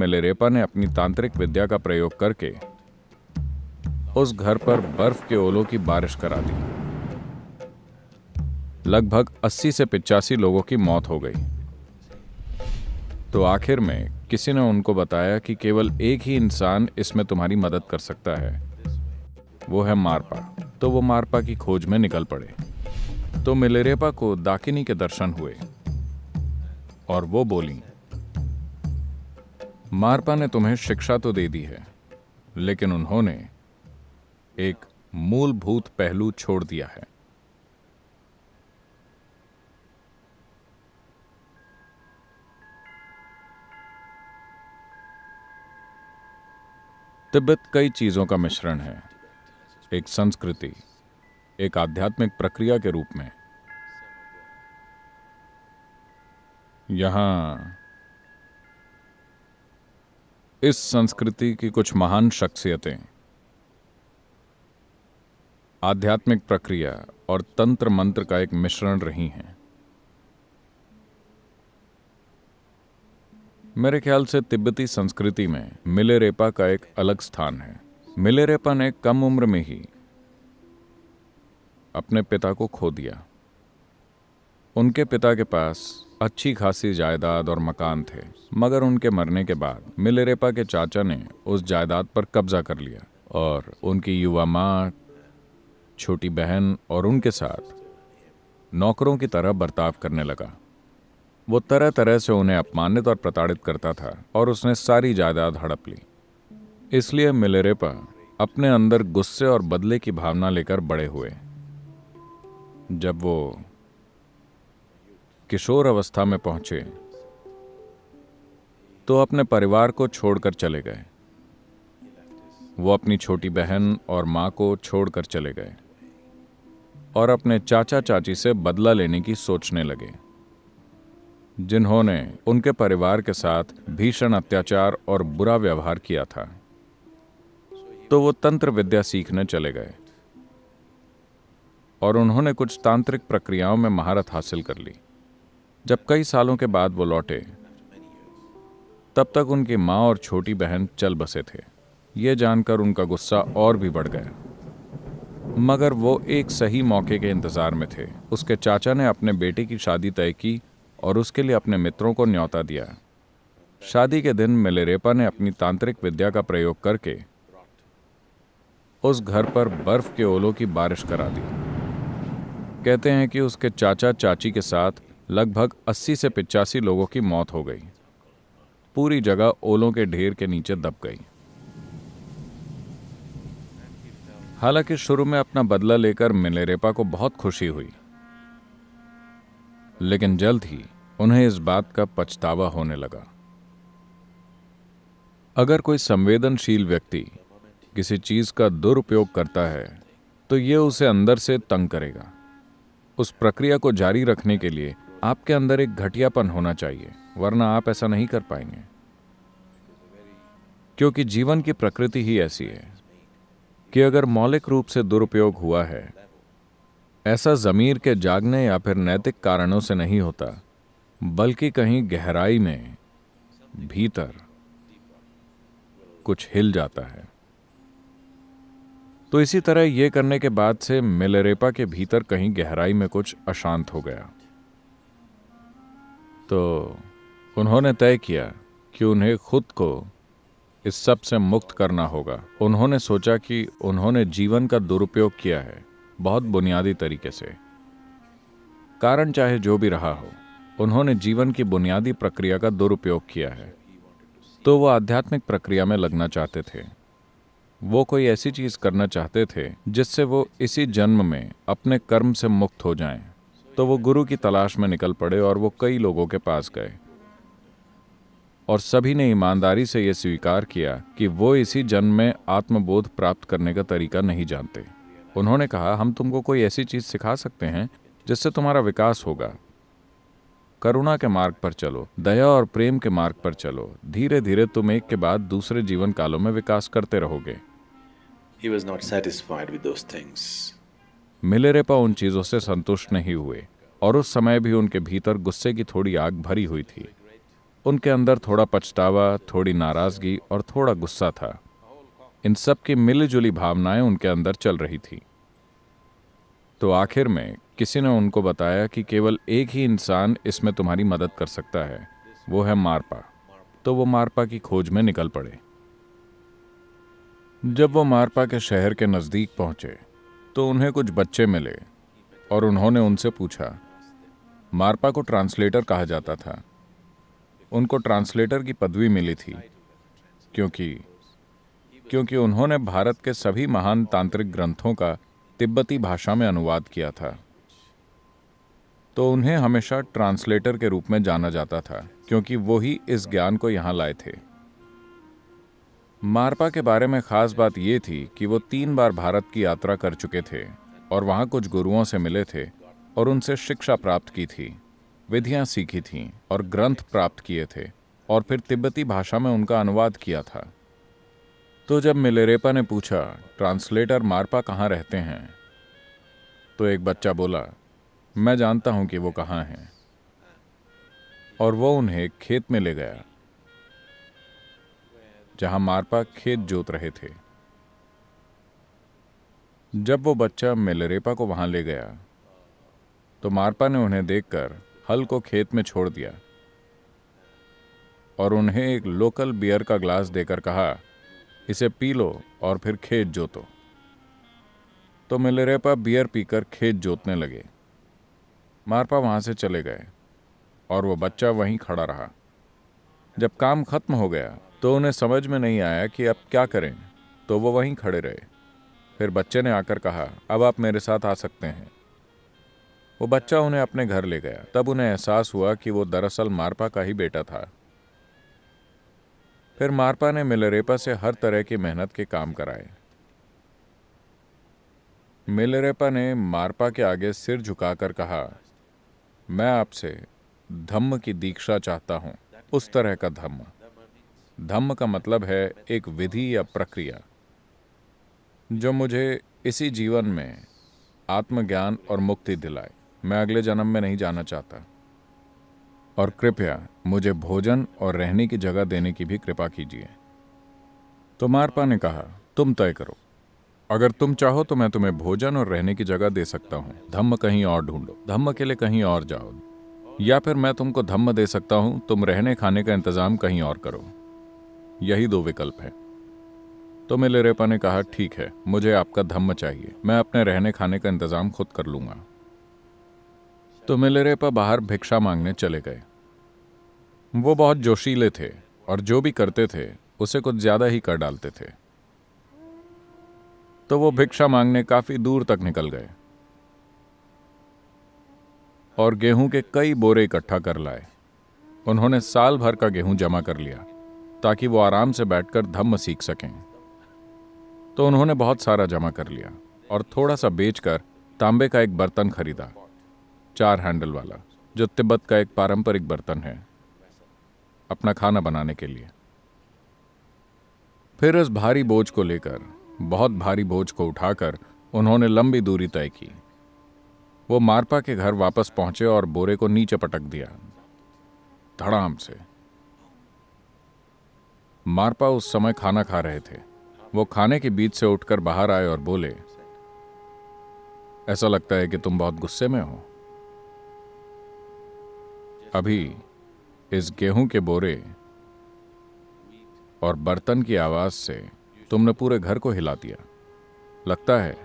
मिलेरेपा ने अपनी तांत्रिक विद्या का प्रयोग करके उस घर पर बर्फ के ओलों की बारिश करा दी। लगभग 80 से 85 लोगों की मौत हो गई। तो आखिर में किसी ने उनको बताया कि केवल एक ही इंसान इसमें तुम्हारी मदद कर सकता है, वो है मारपा। तो वो मारपा की खोज में निकल पड़े। तो मिलेरेपा को दाकिनी के दर्शन हुए और वो बोली, मारपा ने तुम्हें शिक्षा तो दे दी है, लेकिन उन्होंने एक मूलभूत पहलू छोड़ दिया है। तिब्बत कई चीजों का मिश्रण है, एक संस्कृति, एक आध्यात्मिक प्रक्रिया के रूप में। यहां इस संस्कृति की कुछ महान शख्सियतें आध्यात्मिक प्रक्रिया और तंत्र मंत्र का एक मिश्रण रही हैं। मेरे ख्याल से तिब्बती संस्कृति में मिलेरेपा का एक अलग स्थान है। मिलेरेपा ने कम उम्र में ही अपने पिता को खो दिया। उनके पिता के पास अच्छी खासी जायदाद और मकान थे, मगर उनके मरने के बाद मिलेरेपा के चाचा ने उस जायदाद पर कब्जा कर लिया और उनकी युवा माँ, छोटी बहन और उनके साथ नौकरों की तरह बर्ताव करने लगा। वो तरह तरह से उन्हें अपमानित और प्रताड़ित करता था और उसने सारी जायदाद हड़प ली। इसलिए मिलेरेपा अपने अंदर गुस्से और बदले की भावना लेकर बड़े हुए। जब वो किशोर अवस्था में पहुंचे तो अपने परिवार को छोड़कर चले गए। वो अपनी छोटी बहन और मां को छोड़कर चले गए और अपने चाचा चाची से बदला लेने की सोचने लगे, जिन्होंने उनके परिवार के साथ भीषण अत्याचार और बुरा व्यवहार किया था। तो वो तंत्र विद्या सीखने चले गए और उन्होंने कुछ तांत्रिक प्रक्रियाओं में महारत हासिल कर ली। जब कई सालों के बाद वो लौटे, तब तक उनकी माँ और छोटी बहन चल बसे थे। ये जानकर उनका गुस्सा और भी बढ़ गया, मगर वो एक सही मौके के इंतजार में थे। उसके चाचा ने अपने बेटे की शादी तय की और उसके लिए अपने मित्रों को न्योता दिया। शादी के दिन मिलेरेपा ने अपनी तांत्रिक विद्या का प्रयोग करके उस घर पर बर्फ के ओलों की बारिश करा दी। कहते हैं कि उसके चाचा चाची के साथ लगभग 80 से 85 लोगों की मौत हो गई। पूरी जगह ओलों के ढेर के नीचे दब गई। हालांकि शुरू में अपना बदला लेकर मिलेरेपा को बहुत खुशी हुई, लेकिन जल्द ही उन्हें इस बात का पछतावा होने लगा। अगर कोई संवेदनशील व्यक्ति किसी चीज का दुरुपयोग करता है तो ये उसे अंदर से तंग करेगा। उस प्रक्रिया को जारी रखने के लिए आपके अंदर एक घटियापन होना चाहिए, वरना आप ऐसा नहीं कर पाएंगे, क्योंकि जीवन की प्रकृति ही ऐसी है कि अगर मौलिक रूप से दुरुपयोग हुआ है, ऐसा ज़मीर के जागने या फिर नैतिक कारणों से नहीं होता, बल्कि कहीं गहराई में भीतर कुछ हिल जाता है। तो इसी तरह ये करने के बाद से मिलेरेपा के भीतर कहीं गहराई में कुछ अशांत हो गया। तो उन्होंने तय किया कि उन्हें खुद को इस सब से मुक्त करना होगा। उन्होंने सोचा कि उन्होंने जीवन का दुरुपयोग किया है, बहुत बुनियादी तरीके से। कारण चाहे जो भी रहा हो, उन्होंने जीवन की बुनियादी प्रक्रिया का दुरुपयोग किया है। तो वो आध्यात्मिक प्रक्रिया में लगना चाहते थे। वो कोई ऐसी चीज करना चाहते थे जिससे वो इसी जन्म में अपने कर्म से मुक्त हो जाएं। तो वो गुरु की तलाश में निकल पड़े और वो कई लोगों के पास गए और सभी ने ईमानदारी से ये स्वीकार किया कि वो इसी जन्म में आत्मबोध प्राप्त करने का तरीका नहीं जानते। उन्होंने कहा, हम तुमको कोई ऐसी चीज सिखा सकते हैं जिससे तुम्हारा विकास होगा। करुणा के मार्ग पर चलो, दया और प्रेम के मार्ग पर चलो। धीरे धीरे तुम एक के बाद दूसरे जीवन कालों में विकास करते रहोगे। He was not satisfied with those things. मिलेरेपा उन चीजों से संतुष्ट नहीं हुए और उस समय भी उनके भीतर गुस्से की थोड़ी आग भरी हुई थी। उनके अंदर थोड़ा पछतावा, थोड़ी नाराजगी और थोड़ा गुस्सा था। इन सब की मिलीजुली भावनाएं उनके अंदर चल रही थी। तो आखिर में किसी ने उनको बताया कि केवल एक ही इंसान इसमें तुम्हारी मदद कर सकता है, वो है मारपा। तो वो मारपा की खोज में निकल पड़े। जब वो मारपा के शहर के नज़दीक पहुंचे तो उन्हें कुछ बच्चे मिले और उन्होंने उनसे पूछा। मारपा को ट्रांसलेटर कहा जाता था। उनको ट्रांसलेटर की पदवी मिली थी क्योंकि उन्होंने भारत के सभी महान तांत्रिक ग्रंथों का तिब्बती भाषा में अनुवाद किया था। तो उन्हें हमेशा ट्रांसलेटर के रूप में जाना जाता था, क्योंकि वो ही इस ज्ञान को यहाँ लाए थे। मारपा के बारे में खास बात ये थी कि वो 3 बार भारत की यात्रा कर चुके थे और वहाँ कुछ गुरुओं से मिले थे और उनसे शिक्षा प्राप्त की थी, विधियाँ सीखी थीं और ग्रंथ प्राप्त किए थे और फिर तिब्बती भाषा में उनका अनुवाद किया था। तो जब मिलेरेपा ने पूछा, ट्रांसलेटर मारपा कहाँ रहते हैं, तो एक बच्चा बोला, मैं जानता हूं कि वो कहाँ हैं। और वो उन्हें खेत में ले गया जहां मारपा खेत जोत रहे थे। जब वो बच्चा मिलेरेपा को वहां ले गया तो मारपा ने उन्हें देखकर हल को खेत में छोड़ दिया और उन्हें एक लोकल बियर का ग्लास देकर कहा, इसे पी लो और फिर खेत जोतो। तो मिलेरेपा बियर पीकर खेत जोतने लगे। मारपा वहां से चले गए और वो बच्चा वहीं खड़ा रहा। जब काम खत्म हो गया तो उन्हें समझ में नहीं आया कि अब क्या करें, तो वो वहीं खड़े रहे। फिर बच्चे ने आकर कहा, अब आप मेरे साथ आ सकते हैं। वो बच्चा उन्हें अपने घर ले गया। तब उन्हें एहसास हुआ कि वो दरअसल मारपा का ही बेटा था। फिर मारपा ने मिलेरेपा से हर तरह की मेहनत के काम कराए। मिलेरेपा ने मारपा के आगे सिर झुकाकर कहा, मैं आपसे धम्म की दीक्षा चाहता हूं, उस तरह का धम्म। धम्म का मतलब है एक विधि या प्रक्रिया जो मुझे इसी जीवन में आत्मज्ञान और मुक्ति दिलाए। मैं अगले जन्म में नहीं जाना चाहता, और कृपया मुझे भोजन और रहने की जगह देने की भी कृपा कीजिए। तो मारपा ने कहा, तुम तय करो, अगर तुम चाहो तो मैं तुम्हें भोजन और रहने की जगह दे सकता हूँ। धम्म कहीं और ढूंढो, धम्म के लिए कहीं और जाओ, या फिर मैं तुमको धम्म दे सकता हूँ, तुम रहने खाने का इंतजाम कहीं और करो। यही 2 विकल्प है। तो मिलेरेपा ने कहा, ठीक है, मुझे आपका धम्म चाहिए, मैं अपने रहने खाने का इंतजाम खुद कर लूंगा। तो मिलेरेपा बाहर भिक्षा मांगने चले गए। वो बहुत जोशीले थे और जो भी करते थे उसे कुछ ज्यादा ही कर डालते थे। तो वो भिक्षा मांगने काफी दूर तक निकल गए और गेहूं के कई बोरे इकट्ठा कर लाए। उन्होंने साल भर का गेहूं जमा कर लिया ताकि वो आराम से बैठकर धम्म सीख सकें। तो उन्होंने बहुत सारा जमा कर लिया और थोड़ा सा बेचकर तांबे का एक बर्तन खरीदा, 4 हैंडल वाला, जो तिब्बत का एक पारंपरिक बर्तन है अपना खाना बनाने के लिए। फिर इस भारी बोझ को लेकर, बहुत भारी बोझ को उठाकर उन्होंने लंबी दूरी तय की। वो मारपा के घर वापस पहुंचे और बोरे को नीचे पटक दिया धड़ाम से। मारपा उस समय खाना खा रहे थे। वो खाने के बीच से उठकर बाहर आए और बोले, ऐसा लगता है कि तुम बहुत गुस्से में हो। अभी इस गेहूं के बोरे और बर्तन की आवाज से तुमने पूरे घर को हिला दिया। लगता है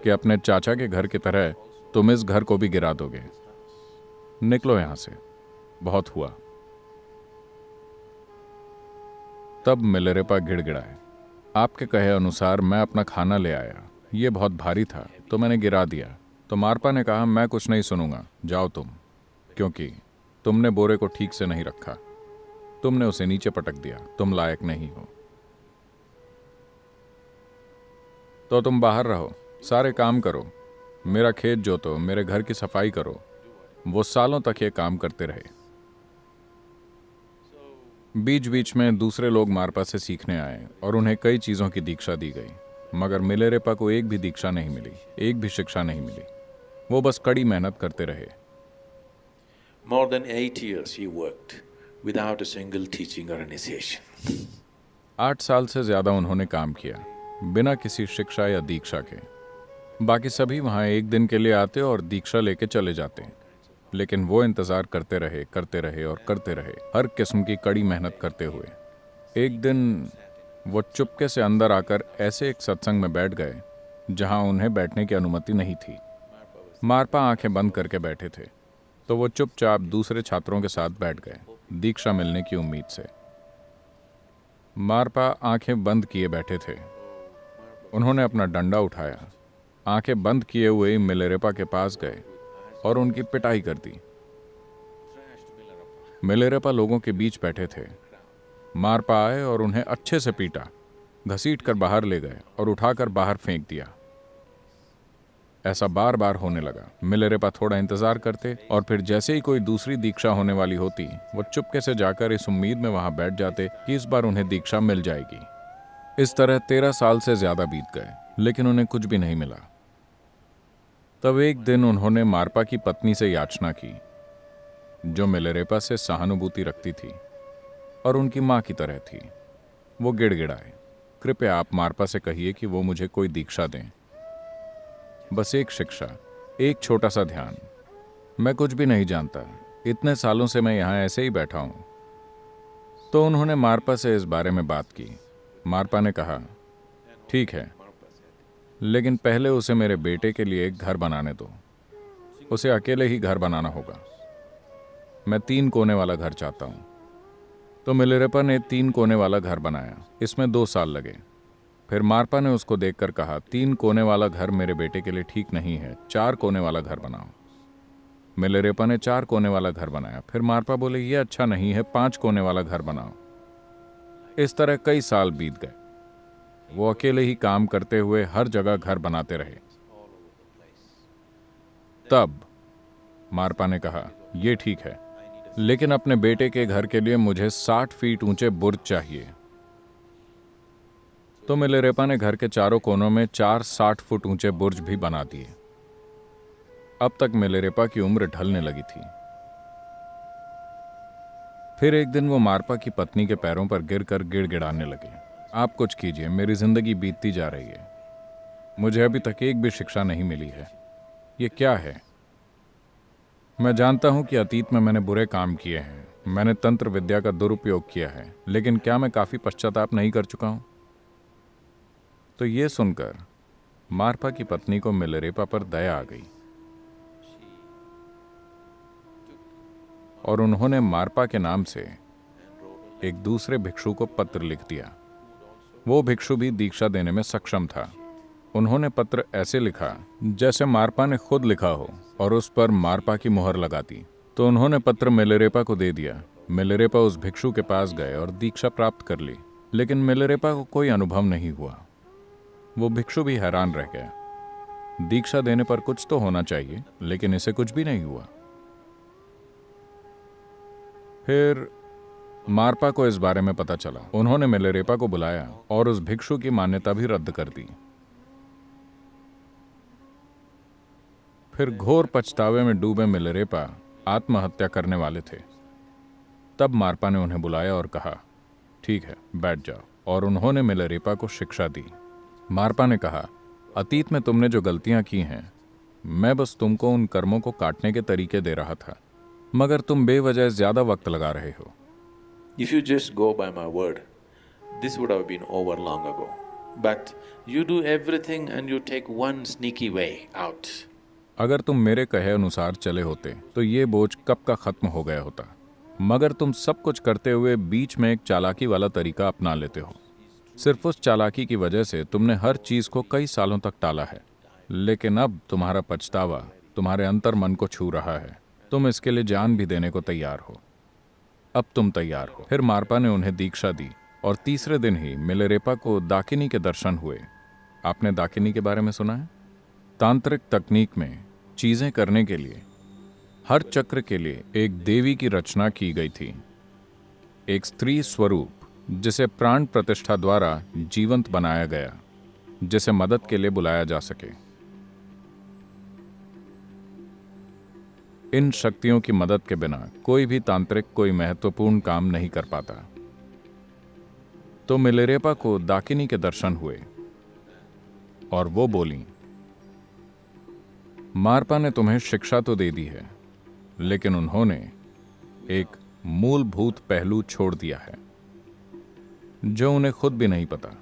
कि अपने चाचा के घर की तरह तुम इस घर को भी गिरा दोगे। निकलो यहां से, बहुत हुआ। तब मिलेरेपा गिड़गिड़ाए, आपके कहे अनुसार मैं अपना खाना ले आया, ये बहुत भारी था तो मैंने गिरा दिया। तो मारपा ने कहा, मैं कुछ नहीं सुनूंगा, जाओ तुम, क्योंकि तुमने बोरे को ठीक से नहीं रखा, तुमने उसे नीचे पटक दिया, तुम लायक नहीं हो। तो तुम बाहर रहो, सारे काम करो, मेरा खेत जोतो, मेरे घर की सफाई करो। वो सालों तक ये काम करते रहे। बीच बीच में दूसरे लोग मारपा से सीखने आए और उन्हें कई चीजों की दीक्षा दी गई, मगर मिलेरेपा को एक भी दीक्षा नहीं मिली, एक भी शिक्षा नहीं मिली। वो बस कड़ी मेहनत करते रहे। More than 8 years he worked without a single teaching or initiation. 8 साल से ज्यादा उन्होंने काम किया बिना किसी शिक्षा या दीक्षा के। बाकी सभी वहां एक दिन के लिए आते और दीक्षा लेके चले जाते, लेकिन वो इंतजार करते रहे और करते रहे, हर किस्म की कड़ी मेहनत करते हुए। एक दिन वो चुपके से अंदर आकर ऐसे एक सत्संग में बैठ गए जहां उन्हें बैठने की अनुमति नहीं थी। मारपा आंखें बंद करके बैठे थे, तो वो चुपचाप दूसरे छात्रों के साथ बैठ गए, दीक्षा मिलने की उम्मीद से। मारपा आंखें बंद किए बैठे थे। उन्होंने अपना डंडा उठाया, आंखें बंद किए हुए ही मिलेरेपा के पास गए और उनकी पिटाई कर दी। मिलेरेपा लोगों के बीच बैठे थे। मारपा आए और उन्हें अच्छे से पीटा, घसीट कर बाहर ले गए और उठाकर बाहर फेंक दिया। ऐसा बार बार होने लगा। मिलेरेपा थोड़ा इंतजार करते और फिर जैसे ही कोई दूसरी दीक्षा होने वाली होती, वो चुपके से जाकर इस उम्मीद में वहां बैठ जाते कि इस बार उन्हें दीक्षा मिल जाएगी। इस तरह 13 साल से ज्यादा बीत गए, लेकिन उन्हें कुछ भी नहीं मिला। तब एक दिन उन्होंने मारपा की पत्नी से याचना की, जो मिलेरेपा से सहानुभूति रखती थी और उनकी मां की तरह थी। वो गिड़गिड़ाए, कृपया आप मारपा से कहिए कि वो मुझे कोई दीक्षा दें, बस एक शिक्षा, एक छोटा सा ध्यान। मैं कुछ भी नहीं जानता, इतने सालों से मैं यहां ऐसे ही बैठा हूं। तो उन्होंने मारपा से इस बारे में बात की। मारपा ने कहा, ठीक है, लेकिन पहले उसे मेरे बेटे के लिए एक घर बनाने दो। उसे अकेले ही घर बनाना होगा। मैं 3 कोने वाला घर चाहता हूं। तो मिलेरेपा ने 3 कोने वाला घर बनाया। इसमें 2 साल लगे। फिर मारपा ने उसको देखकर कहा, 3 कोने वाला घर मेरे बेटे के लिए ठीक नहीं है, 4 कोने वाला घर बनाओ। मिलेरेपा ने 4 कोने वाला घर बनाया। फिर मारपा बोले, ये अच्छा नहीं है, 5 कोने वाला घर बनाओ। इस तरह कई साल बीत गए। वो अकेले ही काम करते हुए हर जगह घर बनाते रहे। तब मारपा ने कहा, यह ठीक है, लेकिन अपने बेटे के घर के लिए मुझे 60 फीट ऊंचे बुर्ज चाहिए। तो मिलेरेपा ने घर के चारों कोनों में 4 60 फुट ऊंचे बुर्ज भी बना दिए। अब तक मिलेरेपा की उम्र ढलने लगी थी। फिर एक दिन वो मारपा की पत्नी के पैरों पर गिरकर गिड़गिड़ाने लगे, आप कुछ कीजिए, मेरी जिंदगी बीतती जा रही है, मुझे अभी तक एक भी शिक्षा नहीं मिली है। ये क्या है? मैं जानता हूं कि अतीत में मैंने बुरे काम किए हैं, मैंने तंत्र विद्या का दुरुपयोग किया है, लेकिन क्या मैं काफी पश्चाताप नहीं कर चुका हूं? तो ये सुनकर मारपा की पत्नी को मिलेरेपा पर दया आ गई और उन्होंने मारपा के नाम से एक दूसरे भिक्षु को पत्र लिख दिया। वो भिक्षु भी दीक्षा देने में सक्षम था। उन्होंने पत्र ऐसे लिखा जैसे मारपा ने खुद लिखा हो और उस पर मारपा की मुहर लगा दी। तो उन्होंने पत्र मिलेरेपा को दे दिया। मिलेरेपा उस भिक्षु के पास गए और दीक्षा प्राप्त कर ली, लेकिन मिलेरेपा को कोई अनुभव नहीं हुआ। वो भिक्षु भी हैरान रह गया। दीक्षा देने पर कुछ तो होना चाहिए, लेकिन इसे कुछ भी नहीं हुआ। फिर मारपा को इस बारे में पता चला। उन्होंने मिलेरेपा को बुलाया और उस भिक्षु की मान्यता भी रद्द कर दी। फिर घोर पछतावे में डूबे मिलेरेपा आत्महत्या करने वाले थे। तब मारपा ने उन्हें बुलाया और कहा, ठीक है, बैठ जाओ, और उन्होंने मिलेरेपा को शिक्षा दी। मारपा ने कहा, अतीत में तुमने जो गलतियां की हैं, मैं बस तुमको उन कर्मों को काटने के तरीके दे रहा था, मगर तुम बेवजह ज्यादा वक्त लगा रहे हो। If you just go by my word, this would have been over long ago. But you do everything and you take one sneaky way out. अगर तुम मेरे कहे अनुसार चले होते तो ये बोझ कब का खत्म हो गया होता, मगर तुम सब कुछ करते हुए बीच में एक चालाकी वाला तरीका अपना लेते हो। सिर्फ उस चालाकी की वजह से तुमने हर चीज को कई सालों तक टाला है, लेकिन अब तुम्हारा पछतावा तुम्हारे अंतर मन को छू रहा है। तुम इसके लिए जान भी देने को तैयार हो। अब तुम तैयार हो। फिर मारपा ने उन्हें दीक्षा दी और तीसरे दिन ही मिलेरेपा को दाकिनी के दर्शन हुए। आपने दाकिनी के बारे में सुना है? तांत्रिक तकनीक में चीजें करने के लिए हर चक्र के लिए एक देवी की रचना की गई थी, एक स्त्री स्वरूप जिसे प्राण प्रतिष्ठा द्वारा जीवंत बनाया गया, जिसे मदद के लिए बुलाया जा सके। इन शक्तियों की मदद के बिना कोई भी तांत्रिक कोई महत्वपूर्ण काम नहीं कर पाता। तो मिलेरेपा को दाकिनी के दर्शन हुए और वो बोली, मारपा ने तुम्हें शिक्षा तो दे दी है, लेकिन उन्होंने एक मूलभूत पहलू छोड़ दिया है जो उन्हें खुद भी नहीं पता।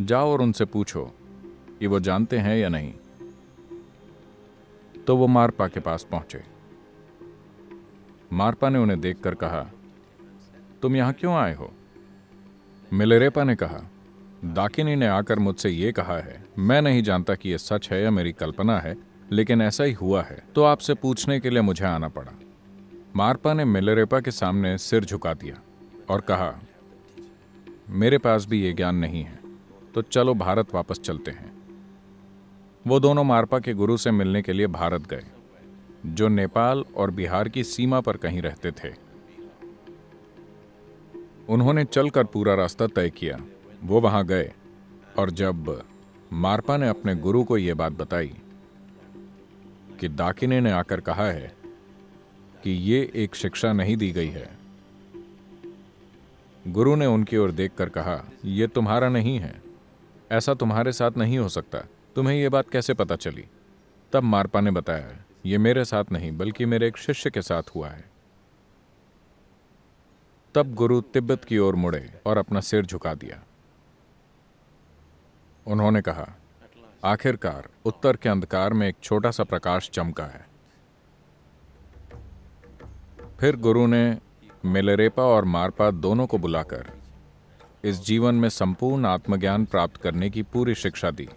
जाओ और उनसे पूछो कि वो जानते हैं या नहीं। तो वो मारपा के पास पहुंचे। मारपा ने उन्हें देखकर कहा, तुम यहां क्यों आए हो? मिलेरेपा ने कहा, दाकिनी ने आकर मुझसे ये कहा है। मैं नहीं जानता कि यह सच है या मेरी कल्पना है, लेकिन ऐसा ही हुआ है, तो आपसे पूछने के लिए मुझे आना पड़ा। मारपा ने मिलेरेपा के सामने सिर झुका दिया और कहा, मेरे पास भी ये ज्ञान नहीं है, तो चलो भारत वापस चलते हैं। वो दोनों मारपा के गुरु से मिलने के लिए भारत गए, जो नेपाल और बिहार की सीमा पर कहीं रहते थे। उन्होंने चलकर पूरा रास्ता तय किया। वो वहां गए और जब मारपा ने अपने गुरु को यह बात बताई कि दाकिनी ने आकर कहा है कि ये एक शिक्षा नहीं दी गई है, गुरु ने उनकी ओर देखकर कहा, यह तुम्हारा नहीं है, ऐसा तुम्हारे साथ नहीं हो सकता। तुम्हें यह बात कैसे पता चली? तब मारपा ने बताया, यह मेरे साथ नहीं बल्कि मेरे एक शिष्य के साथ हुआ है। तब गुरु तिब्बत की ओर मुड़े और अपना सिर झुका दिया। उन्होंने कहा, आखिरकार उत्तर के अंधकार में एक छोटा सा प्रकाश चमका है। फिर गुरु ने मिलेरेपा और मारपा दोनों को बुलाकर इस जीवन में संपूर्ण आत्मज्ञान प्राप्त करने की पूरी शिक्षा दी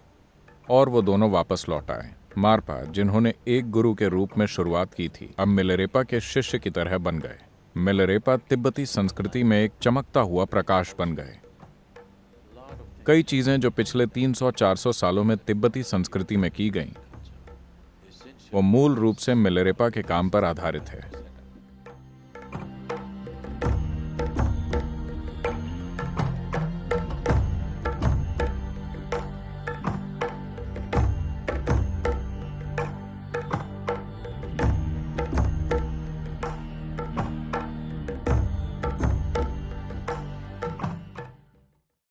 और वो दोनों वापस लौट आए। मारपा, जिन्होंने एक गुरु के रूप में शुरुआत की थी, अब मिलेरेपा के शिष्य की तरह बन गए। मिलेरेपा तिब्बती संस्कृति में एक चमकता हुआ प्रकाश बन गए। कई चीजें जो पिछले 300-400 सालों में तिब्बती संस्कृति में की गईं, वो मूल रूप से मिलेरेपा के काम पर आधारित है।